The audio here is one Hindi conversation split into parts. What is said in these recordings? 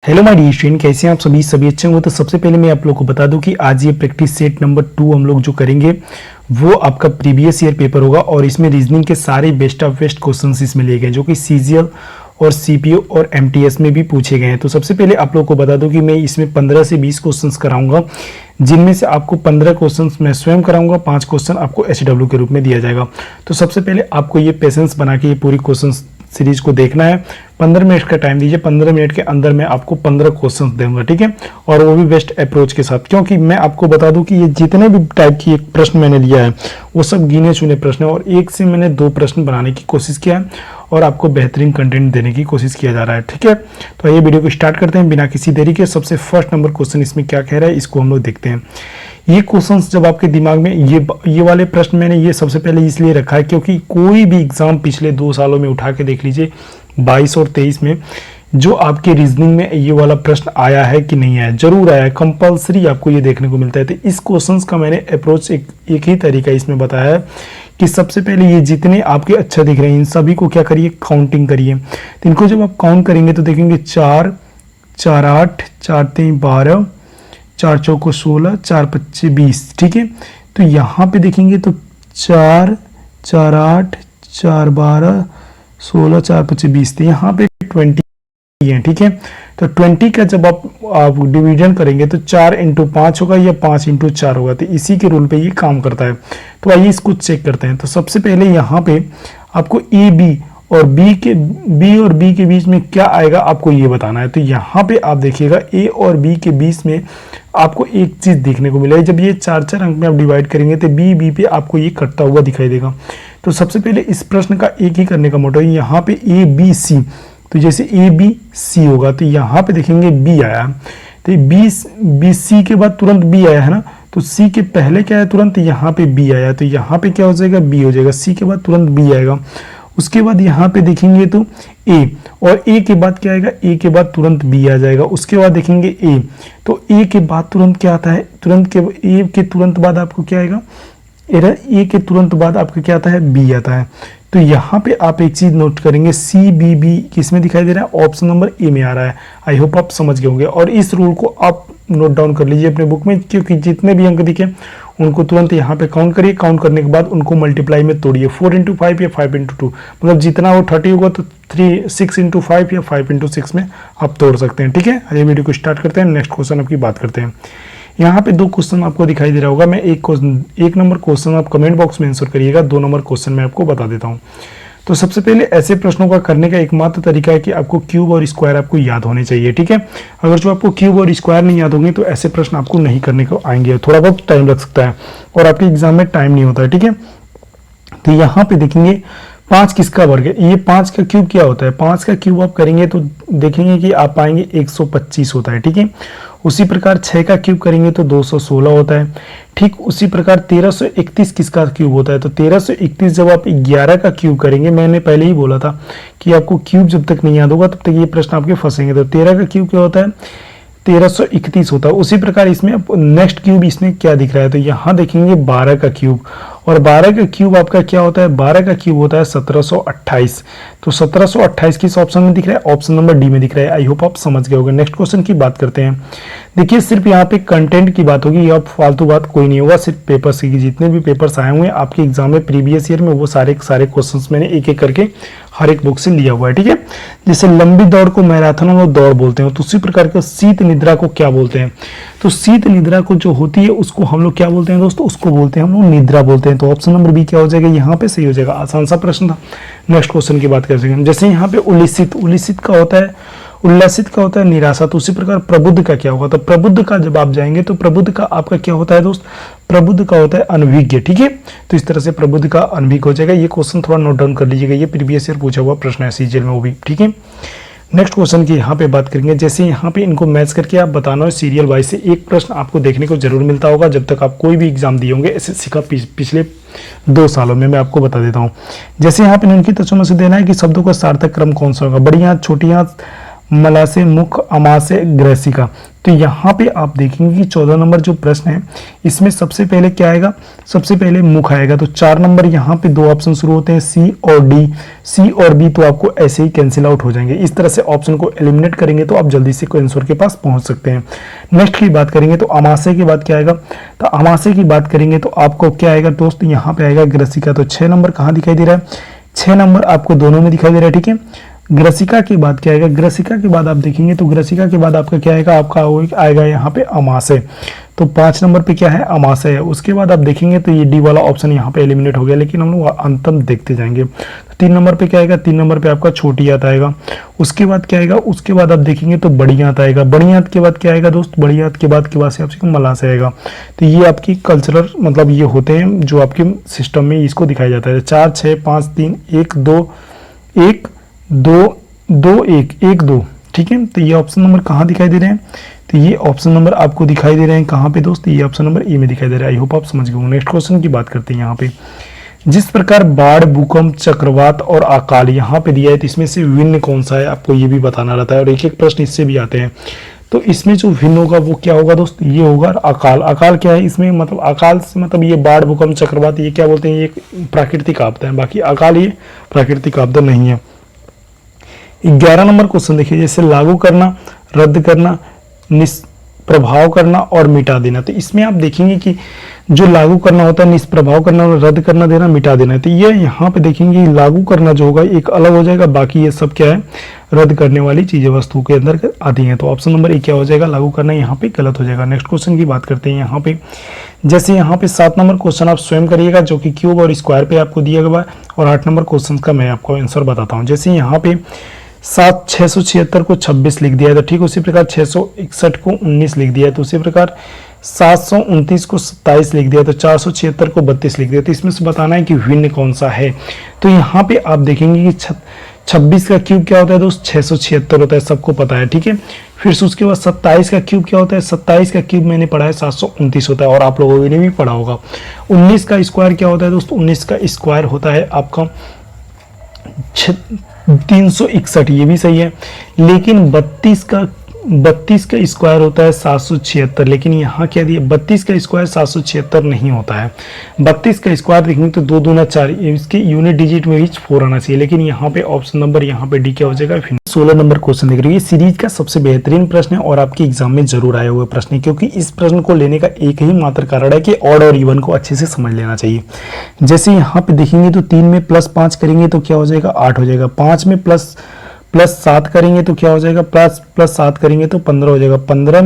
हेलो माय डियर स्टूडेंट, कैसे हैं आप सभी अच्छे होंगे। तो सबसे पहले मैं आप लोगों को बता दूं कि आज ये प्रैक्टिस सेट नंबर 2 हम लोग जो करेंगे वो आपका प्रीवियस ईयर पेपर होगा और इसमें रीजनिंग के सारे बेस्ट ऑफ बेस्ट क्वेश्चंस इसमें लिए गए जो कि सीजीएल और सीपीओ और एमटीएस में भी पूछे गए हैं। तो सबसे पहले आप लोगों को बता दूं कि मैं इसमें 15 से 20 क्वेश्चंस कराऊंगा, जिनमें से आपको 15 क्वेश्चंस मैं स्वयं कराऊंगा, 5 क्वेश्चन आपको एचडब्ल्यू के रूप में दिया जाएगा। तो सबसे पहले आपको ये पेशेंस बना के ये पूरी क्वेश्चन सीरीज को देखना है। 15 मिनट का टाइम दीजिए, 15 मिनट के अंदर मैं आपको 15 क्वेश्चंस दूंगा, ठीक है, और वो भी बेस्ट अप्रोच के साथ। क्योंकि मैं आपको बता दूं कि ये जितने भी टाइप की एक प्रश्न मैंने लिया है वो सब गिने चुने प्रश्न है और एक से मैंने 2 प्रश्न बनाने की कोशिश किया है और आपको बेहतरीन कंटेंट देने की कोशिश किया जा रहा है, ठीक है। तो ये वीडियो को स्टार्ट करते हैं बिना किसी देरी के। सबसे फर्स्ट नंबर क्वेश्चन इसमें क्या कह रहा है इसको हम लोग देखते हैं। ये क्वेश्चंस जब आपके दिमाग में ये वाले प्रश्न मैंने ये सबसे पहले इसलिए रखा है क्योंकि कोई भी एग्जाम पिछले 2 सालों में उठा के देख लीजिए, 22 और 23 में जो आपके रीजनिंग में ये वाला प्रश्न आया है कि नहीं आया, जरूर आया है, कंपलसरी आपको ये देखने को मिलता है। तो इस क्वेश्चंस का मैंने अप्रोच एक ही तरीका इसमें बताया है कि सबसे पहले ये जितने आपके अच्छा दिख रहे हैं इन सभी को क्या करिए, काउंटिंग करिए। तो इनको जब आप काउंट करेंगे तो देखेंगे 4 4 8 4 3 12 4 चौको 16 4 25 20, ठीक है। तो यहाँ पे देखेंगे तो 4 4 8 4 12 16 4 25 20, तो यहाँ पे 20 है, ठीक है। तो 20 का जब आप डिवीजन करेंगे तो 4 इंटू 5 होगा या 5 इंटू 4 होगा। तो इसी के रूल पे ये काम करता है। तो आइए इसको चेक करते हैं। तो सबसे पहले यहाँ पे आपको ए बी और बी और बी के बीच में क्या आएगा आपको ये बताना है। तो यहाँ पे आप देखिएगा ए और बी के बीच में आपको एक चीज देखने को मिलेगी। जब ये 4-4 अंक में आप डिवाइड करेंगे तो बी पे आपको ये कटता हुआ दिखाई देगा। तो सबसे पहले इस प्रश्न का एक ही करने का मोटिव है, यहाँ पे ए बी सी, तो जैसे ए बी सी होगा तो यहाँ पे देखेंगे बी आया, तो बी सी के बाद तुरंत बी आया है ना, तो सी के पहले क्या है तुरंत यहाँ पे बी आया, तो यहाँ पे क्या हो जाएगा बी हो जाएगा, सी के बाद तुरंत बी आएगा। उसके बाद यहाँ पे देखेंगे तो ए, और ए के बाद क्या आएगा, ए के बाद तुरंत बी आ जाएगा। उसके बाद देखेंगे ए, तो ए के बाद तुरंत क्या आता है, ए के तुरंत बाद आपको क्या आएगा, ए के तुरंत बाद आपको क्या आता है, बी आता है। तो यहाँ पे आप एक चीज नोट करेंगे, सी बी बी किसमें दिखाई दे रहा है, ऑप्शन नंबर ए में आ रहा है। आई होप आप समझ गए होंगे और इस रूल को आप नोट डाउन कर लीजिए अपने बुक में, क्योंकि जितने भी अंक दिखे उनको तुरंत यहाँ पे काउंट करिए। काउंट करने के बाद उनको मल्टीप्लाई में तोड़िए, 4 इंटू 5 या 5 इंटू 2, मतलब जितना वो 30 होगा तो 6 इंटू 5 या 5 इंटू 6 में आप तोड़ सकते हैं, ठीक है। आइए वीडियो को स्टार्ट करते हैं, नेक्स्ट क्वेश्चन आपकी बात करते हैं। यहाँ पे 2 क्वेश्चन आपको दिखाई दे रहा होगा। मैं एक नंबर क्वेश्चन आप कमेंट बॉक्स में आंसर करिएगा, 2 नंबर क्वेश्चन मैं आपको बता देता हूँ। तो सबसे पहले ऐसे प्रश्नों का करने का एकमात्र तरीका है कि आपको क्यूब और स्क्वायर आपको याद होने चाहिए, ठीक है। अगर जो आपको क्यूब और स्क्वायर नहीं याद होंगे तो ऐसे प्रश्न आपको नहीं करने को आएंगे, थोड़ा बहुत टाइम लग सकता है और आपके एग्जाम में टाइम नहीं होता है, ठीक है। तो यहाँ पे देखेंगे 5 किसका वर्ग है, ये 5 का क्यूब क्या होता है, 5 का क्यूब आप करेंगे तो देखेंगे कि आप पाएंगे 125 होता है, ठीक है। उसी प्रकार 6 का क्यूब करेंगे तो 216 होता है। ठीक उसी प्रकार 1331 किसका क्यूब होता है, तो 1331 जब आप 11 का क्यूब करेंगे, मैंने पहले ही बोला था कि आपको क्यूब जब तक नहीं याद होगा तब तक ये प्रश्न आपके फंसेंगे। तो 13 का क्यूब क्या होता है, 1331 होता है। उसी प्रकार इसमें नेक्स्ट क्यूब इसमें क्या दिख रहा है, तो यहाँ देखेंगे 12 का क्यूब, और 12 का क्यूब आपका क्या होता है, 12 का क्यूब होता है 1728। तो 1728 किस ऑप्शन में दिख रहा है, ऑप्शन नंबर डी में दिख रहा है। आई होप आप समझ गए होंगे। नेक्स्ट क्वेश्चन की बात करते हैं। देखिए सिर्फ यहाँ पे कंटेंट की बात होगी, यहाँ फालतू बात कोई नहीं होगा, सिर्फ पेपर्स की। जितने भी पेपर्स आए हुए हैं आपके एग्जाम में प्रीवियस ईयर में वो सारे क्वेश्चंस मैंने एक एक करके हर एक बुक से लिया हुआ है, ठीक है। जैसे लंबी दौड़ को मैराथन और दौड़ बोलते हैं, तो उसी प्रकार के शीत निद्रा को क्या बोलते हैं, तो शीत निद्रा को जो होती है उसको हम लोग क्या बोलते हैं दोस्तों, उसको बोलते हैं हम लोग निद्रा बोलते हैं। तो ऑप्शन नंबर बी क्या हो जाएगा, यहाँ पे सही हो जाएगा। आसान सा प्रश्न था। नेक्स्ट क्वेश्चन की बात कर सकते हैं। जैसे यहाँ पे उल्लसित का होता है, उल्लासित का होता है निराशा, तो उसी प्रकार प्रबुद्ध का क्या होगा, तो प्रबुद्ध का जब आप जाएंगे तो प्रबुद्ध का आपका क्या होता है दोस्त, प्रबुद्ध का होता है अनभिज्ञ, ठीक है। तो इस तरह से प्रबुद्ध का अनभिज्ञ हो जाएगा। ये क्वेश्चन थोड़ा नोट डाउन कर लीजिएगा, ये प्रीवियस ईयर पूछा हुआ प्रश्न है सीजीएल में वो भी, ठीक है। नेक्स्ट क्वेश्चन की यहाँ पे बात करेंगे। जैसे यहाँ पे इनको मैच करके आप बताना है सीरियल वाइज से, एक प्रश्न आपको देखने को जरूर मिलता होगा जब तक आप कोई भी एग्जाम दिए होंगे एसएससी का पिछले 2 सालों में। मैं आपको बता देता हूँ। जैसे यहाँ पे निम्नलिखित तथ्यों में से देना है कि शब्दों का सार्थक क्रम कौन सा होगा, बड़ी आंत, छोटी आंत, मला से मुख, अमा से ग्रसिका। तो तो यहाँ पे आप देखेंगे कि 14 नंबर जो प्रश्न है इसमें सबसे पहले क्या आएगा, सबसे पहले मुख आएगा। तो 4 नंबर यहाँ पे 2 ऑप्शन शुरू होते हैं सी और डी, सी और बी तो आपको ऐसे ही कैंसिल आउट हो जाएंगे। इस तरह से ऑप्शन को एलिमिनेट करेंगे तो आप जल्दी से आंसर के पास पहुंच सकते हैं। नेक्स्ट की बात करेंगे तो अमाशय की बात क्या आएगा, तो अमाशय की बात करेंगे तो आपको क्या आएगा दोस्त, यहाँ पे आएगा ग्रसिका। तो 6 नंबर कहाँ दिखाई दे रहा है, 6 नंबर आपको दोनों में दिखाई दे रहा है, ठीक है। ग्रसिका के बाद क्या आएगा, ग्रसिका के बाद आप देखेंगे तो ग्रसिका के बाद आपका क्या आएगा, आपका आएगा यहाँ पे अमाशय। तो 5 नंबर पे क्या है, अमाशय है। उसके बाद आप देखेंगे तो ये डी वाला ऑप्शन यहाँ पे एलिमिनेट हो गया, लेकिन हम लोग अंतम देखते जाएंगे। तो 3 नंबर पे क्या आएगा, 3 नंबर पे आपका छोटी आत आएगा। उसके बाद क्या आएगा, उसके बाद आप देखेंगे तो बड़ी आत आएगा। बड़ी आत के बाद क्या आएगा दोस्त, बड़ी आत के बाद के बाद से आपसे मलाशय आएगा। तो ये आपकी कल्चरल मतलब ये होते हैं जो आपके सिस्टम में इसको दिखाया जाता है। 4 6 5 3 1 2 1 2 2 1 1 2, ठीक है। तो ये ऑप्शन नंबर कहाँ दिखाई दे रहे हैं, तो ये ऑप्शन नंबर आपको दिखाई दे रहे हैं कहाँ पे दोस्त, ये ऑप्शन नंबर ए में दिखाई दे रहा है। आई होप आप समझ गए होंगे। नेक्स्ट क्वेश्चन की बात करते हैं। यहाँ पे जिस प्रकार बाढ़, भूकंप, चक्रवात और अकाल यहाँ पे दिया है तो इसमें से भिन्न कौन सा है, आपको ये भी बताना रहता है और एक एक प्रश्न इससे भी आते हैं। तो इसमें जो भिन्न होगा वो क्या होगा दोस्त, ये होगा अकाल। अकाल क्या है इसमें, मतलब अकाल से मतलब ये बाढ़, भूकंप, चक्रवात ये क्या बोलते हैं, ये प्राकृतिक आपदा है। बाकी अकाल ये प्राकृतिक आपदा नहीं है। 11 नंबर क्वेश्चन देखिए, जैसे लागू करना, रद्द करना, निष्प्रभाव करना और मिटा देना। तो इसमें आप देखेंगे कि जो लागू करना होता है, निष्प्रभाव करना, रद्द करना, देना, मिटा देना। तो ये यहाँ पे देखेंगे लागू करना जो होगा एक अलग हो जाएगा, बाकी ये सब क्या है रद्द करने वाली चीजें वस्तु के अंदर आती हैं। तो ऑप्शन नंबर ए क्या हो जाएगा, लागू करना यहाँ पे गलत हो जाएगा। नेक्स्ट क्वेश्चन की बात करते हैं। यहाँ पे जैसे यहाँ पे 7 नंबर क्वेश्चन आप स्वयं करिएगा जो कि क्यूब और स्क्वायर पे आपको दिया गया है, और 8 नंबर क्वेश्चन का मैं आपको आंसर बताता हूँ। जैसे यहाँ पे 676 को 26 लिख दिया है, तो ठीक उसी प्रकार 661 को 19 लिख दिया है, तो उसी प्रकार 729 को 27 लिख दिया, तो 476 को 32 लिख दिया। तो इसमें से बताना है कि भिन्न कौन सा है। तो यहाँ पे आप देखेंगे कि 26 का क्यूब क्या होता है दोस्त, 676 होता है, सबको पता है, ठीक है। फिर से उसके बाद 27 का क्यूब क्या होता है, 27 का क्यूब मैंने पढ़ा है 729 होता है और आप लोगों ने भी पढ़ा होगा। 19 का स्क्वायर क्या होता है दोस्त, 19 का स्क्वायर होता है आपका 361, ये भी सही है। लेकिन 32 का स्क्वायर होता है 776, लेकिन यहाँ क्या दिया, 32 का स्क्वायर 776 नहीं होता है। 32 का स्क्वायर देखेंगे तो 2 दूना 4, इसके यूनिट डिजिट में भी 4 आना चाहिए, लेकिन यहाँ पे ऑप्शन नंबर यहाँ पे डी क्या हो जाएगा। 16 नंबर क्वेश्चन देख रहे हो, ये सीरीज का सबसे बेहतरीन प्रश्न है और आपके एग्जाम में जरूर आए हुए प्रश्न है, क्योंकि इस प्रश्न को लेने का एक ही मात्र कारण है कि ऑड और इवन को अच्छे से समझ लेना चाहिए। जैसे यहाँ पे देखेंगे तो 3 में +5 करेंगे तो क्या हो जाएगा, 8 हो जाएगा। 5 में प्लस 7 करेंगे तो क्या हो जाएगा, प्लस 7 करेंगे तो 15 हो जाएगा। 15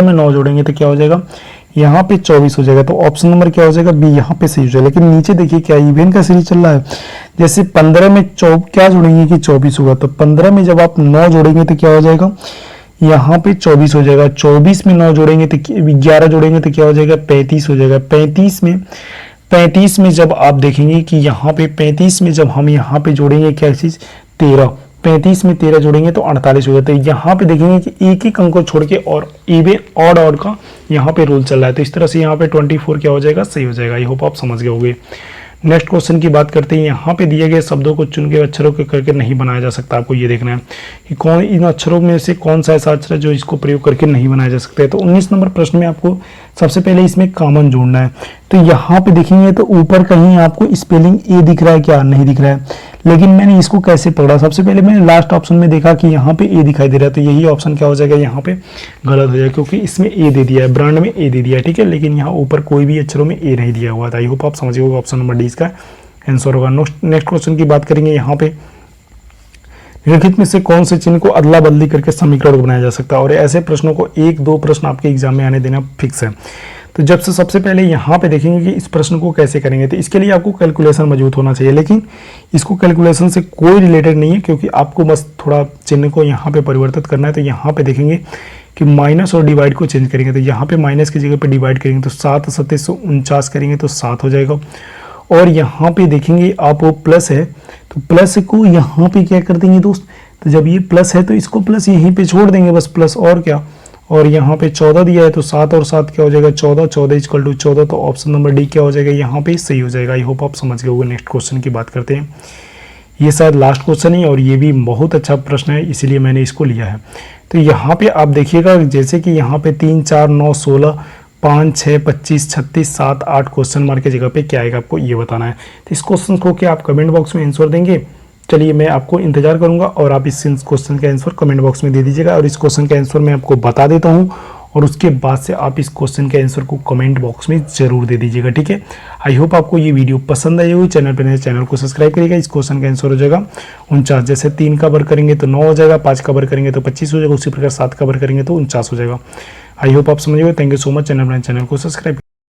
में 9 जोड़ेंगे तो क्या हो जाएगा, यहाँ पे 24 हो जाएगा। तो ऑप्शन नंबर क्या हो जाएगा, बी यहाँ पे सही हो जाएगा। लेकिन नीचे देखिए क्या इवन का सीरीज चल रहा है। जैसे 15 में क्या जोड़ेंगे कि 24 होगा, तो 15 में जब आप 9 जोड़ेंगे तो क्या हो जाएगा, यहाँ पे 24 हो जाएगा। 24 में 9 जोड़ेंगे तो 11 जोड़ेंगे तो क्या हो जाएगा, 35 हो जाएगा। 35 में जब आप देखेंगे कि यहाँ पे 35 में जब हम यहाँ पे जोड़ेंगे क्या चीज, 13, 35 में 13 जोड़ेंगे तो 48 हो जाता है। यहाँ पे देखेंगे कि एक ही अंक को छोड़ के और इवन ऑड का यहाँ पे रूल चल रहा है, तो इस तरह से यहाँ पे 24 क्या हो जाएगा, सही हो जाएगा। आई होप आप समझ गए होंगे। नेक्स्ट क्वेश्चन की बात करते हैं। यहाँ पे दिए गए शब्दों को चुन के अक्षरों के करके नहीं बनाया जा सकता। आपको ये देखना है कि कौन इन अक्षरों में से कौन सा ऐसा अक्षर है जो इसको प्रयोग करके नहीं बनाया जा सकता है। तो 19 नंबर प्रश्न में आपको सबसे पहले इसमें कॉमन जोड़ना है। तो यहाँ पे देखेंगे तो ऊपर कहीं आपको स्पेलिंग ए दिख रहा है क्या, नहीं दिख रहा है, लेकिन मैंने इसको कैसे पकड़ा, सबसे पहले मैंने लास्ट ऑप्शन में देखा कि यहाँ पे ए दिखाई दे रहा है, तो यही ऑप्शन क्या हो जाएगा, यहाँ पे गलत हो जाएगा, क्योंकि इसमें ए दे दिया है, ब्रांड में ए दे दिया है, ठीक है। लेकिन यहाँ ऊपर कोई भी अक्षरों में ए नहीं दिया हुआ था। आई होप आप समझ गए, ऑप्शन नंबर डी इसका आंसर होगा। नेक्स्ट क्वेश्चन की बात करेंगे। यहाँ पे निम्नलिखित में से कौन से चिन्ह को अदला बदली करके समीकरण बनाया जा सकता है, और ऐसे प्रश्नों को 1-2 प्रश्न आपके एग्जाम में आने देना फिक्स है। तो जब से सबसे पहले यहाँ पे देखेंगे कि इस प्रश्न को कैसे करेंगे, तो इसके लिए आपको कैलकुलेशन मौजूद होना चाहिए, लेकिन इसको कैलकुलेशन से कोई रिलेटेड नहीं है, क्योंककि आपको बस थोड़ा चिन्ह को यहाँ पे परिवर्तित करना है। तो यहाँ पे देखेंगे कि माइनस और डिवाइड को चेंज करेंगे, तो यहाँ पे माइनस की जगह पे डिवाइड करेंगे तो 7 7 49 करेंगे तो 7 हो जाएगा। और यहाँ पे देखेंगे आप वो प्लस है, तो प्लस को यहाँ पे क्या कर देंगे दोस्त, तो जब ये प्लस है तो इसको प्लस यहीं पे छोड़ देंगे बस, प्लस और क्या। और यहाँ पे 14 दिया है तो 7 और 7 क्या हो जाएगा, 14, 14 इक्वल टू 14, तो ऑप्शन नंबर डी क्या हो जाएगा, यहाँ पे सही हो जाएगा। आई होप आप समझ गए होंगे। नेक्स्ट क्वेश्चन की बात करते हैं। ये शायद लास्ट क्वेश्चन है और ये भी बहुत अच्छा प्रश्न है, इसीलिए मैंने इसको लिया है। तो यहाँ पे आप देखिएगा जैसे कि यहाँ पे 3, 4, 9, 16, 5, 6, 25, 36, 7, 8 क्वेश्चन मार्क की जगह पे क्या आएगा आपको ये बताना है। तो इस क्वेश्चन को क्या आप कमेंट बॉक्स में आंसर देंगे? चलिए मैं आपको इंतजार करूंगा और आप इस क्वेश्चन का आंसर कमेंट बॉक्स में दे दीजिएगा और इस क्वेश्चन का आंसर मैं आपको बता देता हूं और उसके बाद से आप इस क्वेश्चन के आंसर को कमेंट बॉक्स में जरूर दे दीजिएगा, ठीक है। आई होप आपको ये वीडियो पसंद आई होगी। चैनल पर नए चैनल को सब्सक्राइब करिएगा। इस क्वेश्चन का आंसर हो जाएगा 49। जैसे 3 का वर्ग करेंगे तो 9 हो जाएगा, 5 का वर्ग करेंगे तो 25 हो जाएगा, उसी प्रकार 7 का वर्ग करेंगे तो 49 हो जाएगा। आई होप आप समझ गए। Thank you so much. Channel को सब्सक्राइब